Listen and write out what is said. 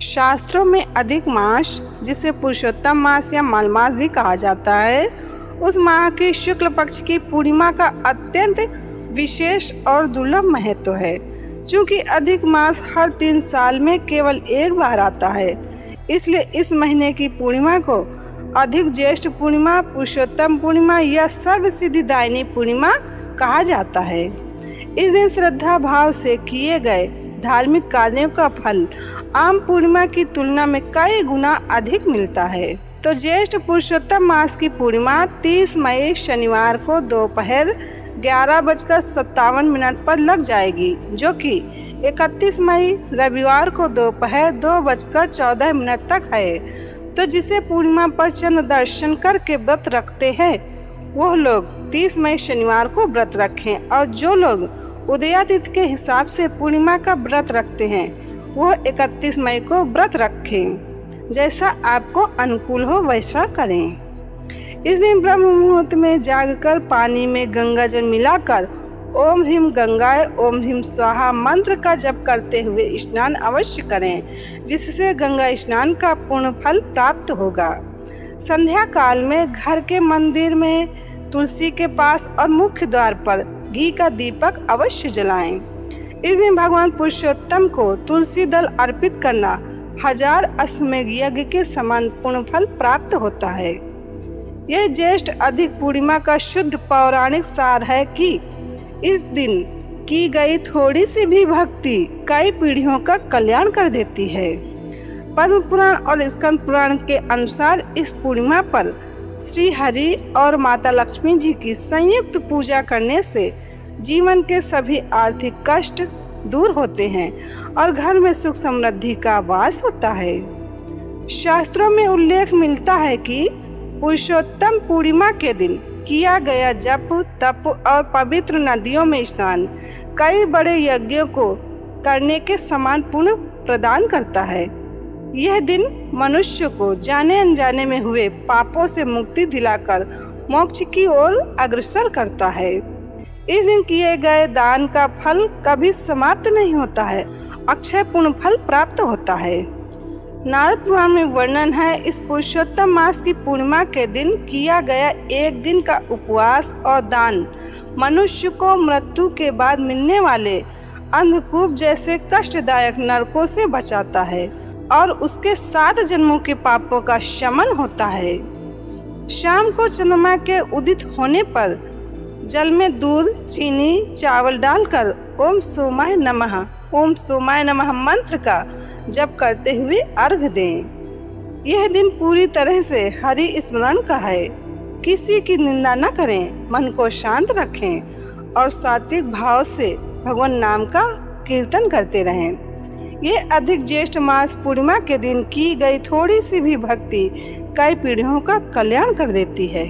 शास्त्रों में अधिक मास, जिसे पुरुषोत्तम मास या मलमास भी कहा जाता है, उस माह की शुक्ल पक्ष की पूर्णिमा का अत्यंत विशेष और दुर्लभ महत्व है। क्योंकि अधिक मास हर 3 साल में केवल एक बार आता है, इसलिए इस महीने की पूर्णिमा को अधिक ज्येष्ठ पूर्णिमा, पुरुषोत्तम पूर्णिमा या सर्वसिद्धिदायिनी पूर्णिमा कहा जाता है। इस दिन श्रद्धा भाव से किए गए धार्मिक कार्यों का फल आम पूर्णिमा की तुलना में कई गुना अधिक मिलता है। तो ज्येष्ठ पुरुषोत्तम मास की पूर्णिमा 30 मई शनिवार को दोपहर 11:57 पर लग जाएगी, जो कि 31 मई रविवार को दोपहर 2:14 तक है। तो जिसे पूर्णिमा पर चंद्र दर्शन करके व्रत रखते हैं, वह लोग 30 मई शनिवार को व्रत रखें, और जो लोग उदयादित्य के हिसाब से पूर्णिमा का व्रत रखते हैं, वह 31 मई को व्रत रखें। जैसा आपको अनुकूल हो वैसा करें। इस दिन ब्रह्म मुहूर्त में जागकर पानी में गंगा जल मिलाकर ओम ह्रीम गंगाए ओम ह्रीम स्वाहा मंत्र का जप करते हुए स्नान अवश्य करें, जिससे गंगा स्नान का पूर्ण फल प्राप्त होगा। संध्या काल में घर के मंदिर में, तुलसी के पास और मुख्य द्वार पर घी का दीपक अवश्य जलाएं। इस दिन भगवान पुरुषोत्तम को तुलसी दल अर्पित करना 1000 अश्वमेध यज्ञ के समान पुण्य फल प्राप्त होता है। यह ज्येष्ठ अधिक पूर्णिमा का शुद्ध पौराणिक सार है कि इस दिन की गई थोड़ी सी भी भक्ति कई पीढ़ियों का कल्याण कर देती है। पद्म पुराण और स्कंद पुराण के अनुसार इस पूर्णिमा पर श्री हरि और माता लक्ष्मी जी की संयुक्त पूजा करने से जीवन के सभी आर्थिक कष्ट दूर होते हैं और घर में सुख समृद्धि का वास होता है। शास्त्रों में उल्लेख मिलता है कि पुरुषोत्तम पूर्णिमा के दिन किया गया जप, तप और पवित्र नदियों में स्नान कई बड़े यज्ञों को करने के समान पुण्य प्रदान करता है। यह दिन मनुष्य को जाने अनजाने में हुए पापों से मुक्ति दिलाकर मोक्ष की ओर अग्रसर करता है। इस दिन किए गए दान का फल कभी समाप्त नहीं होता है, अक्षय पुण्य फल प्राप्त होता है। नारद पुराण में वर्णन है, इस पुरुषोत्तम मास की पूर्णिमा के दिन किया गया एक दिन का उपवास और दान मनुष्य को मृत्यु के बाद मिलने वाले अंधकूप जैसे कष्टदायक नरकों से बचाता है और उसके 7 जन्मों के पापों का शमन होता है। शाम को चंद्रमा के उदित होने पर जल में दूध, चीनी, चावल डालकर ओम सोमाय नमः मंत्र का जप करते हुए अर्घ दें। यह दिन पूरी तरह से हरि स्मरण का है। किसी की निंदा न करें, मन को शांत रखें और सात्विक भाव से भगवान नाम का कीर्तन करते रहें। ये अधिक ज्येष्ठ मास पूर्णिमा के दिन की गई थोड़ी सी भी भक्ति कई पीढ़ियों का कल्याण कर देती है।